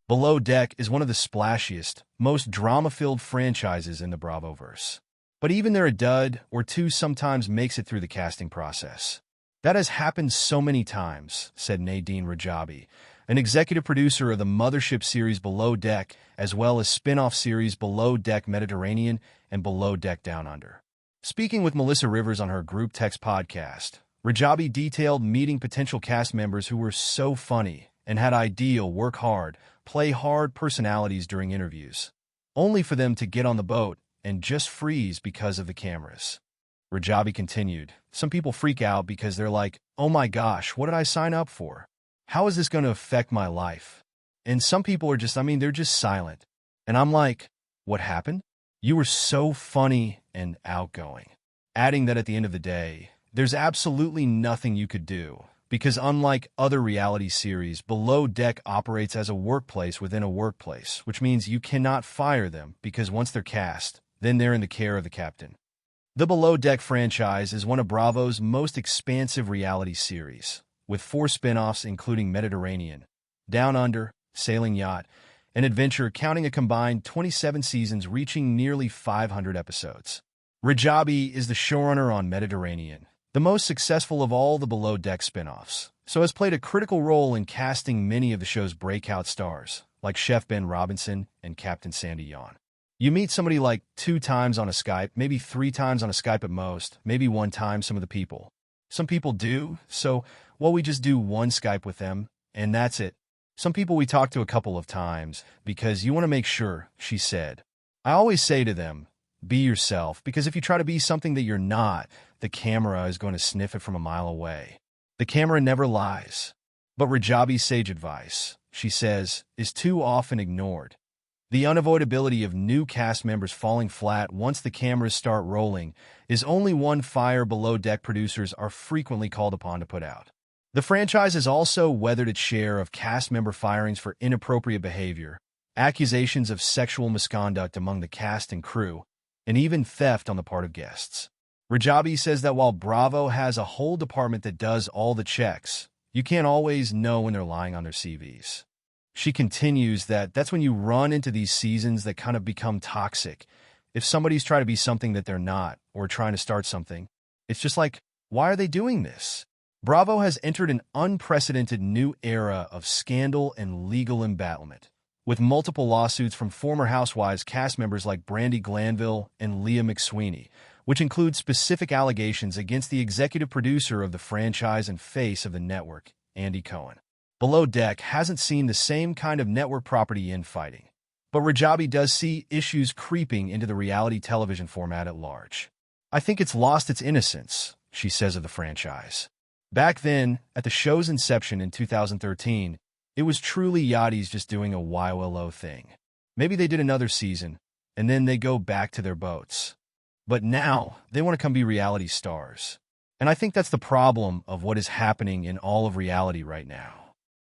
Below Deck is one of the splashiest, most drama-filled franchises in the Bravoverse. But even there a dud or two sometimes makes it through the casting process. That has happened so many times, said Nadine Rajabi, an executive producer of the mothership series Below Deck, as well as spin-off series Below Deck Mediterranean and Below Deck Down Under. Speaking with Melissa Rivers on her Group Text podcast, Rajabi detailed meeting potential cast members who were so funny and had ideal work hard, play hard personalities during interviews, only for them to get on the boat and just freeze because of the cameras. Rajabi continued, some people freak out because they're like, oh my gosh, what did I sign up for? How is this going to affect my life? And some people are just, they're just silent. And I'm like, what happened? You were so funny and outgoing. Adding that at the end of the day, there's absolutely nothing you could do, because unlike other reality series, Below Deck operates as a workplace within a workplace, which means you cannot fire them because once they're cast, then they're in the care of the captain. The Below Deck franchise is one of Bravo's most expansive reality series, with 4 spin-offs including Mediterranean, Down Under, Sailing Yacht, and Adventure, counting a combined 27 seasons reaching nearly 500 episodes. Rajabi is the showrunner on Mediterranean, the most successful of all the Below Deck spin-offs, so has played a critical role in casting many of the show's breakout stars, like Chef Ben Robinson and Captain Sandy Yawn. You meet somebody like 2 times on a Skype, maybe 3 times on a Skype at most, maybe 1 time some of the people. Some people do, so, we just do 1 Skype with them, and that's it. Some people we talk to a couple of times, because you want to make sure, she said. I always say to them, be yourself, because if you try to be something that you're not, the camera is going to sniff it from a mile away. The camera never lies. But Rajabi's sage advice, she says, is too often ignored. The unavoidability of new cast members falling flat once the cameras start rolling is only one fire Below Deck producers are frequently called upon to put out. The franchise has also weathered its share of cast member firings for inappropriate behavior, accusations of sexual misconduct among the cast and crew, and even theft on the part of guests. Rajabi says that while Bravo has a whole department that does all the checks, you can't always know when they're lying on their CVs. She continues that that's when you run into these seasons that kind of become toxic. If somebody's trying to be something that they're not, or trying to start something, it's just like, why are they doing this? Bravo has entered an unprecedented new era of scandal and legal embattlement, with multiple lawsuits from former Housewives cast members like Brandi Glanville and Leah McSweeney, which include specific allegations against the executive producer of the franchise and face of the network, Andy Cohen. Below Deck hasn't seen the same kind of network property infighting, but Rajabi does see issues creeping into the reality television format at large. I think it's lost its innocence, she says of the franchise. Back then, at the show's inception in 2013, it was truly yachties just doing a YOLO thing. Maybe they did another season, and then they go back to their boats. But now, they want to come be reality stars. And I think that's the problem of what is happening in all of reality right now.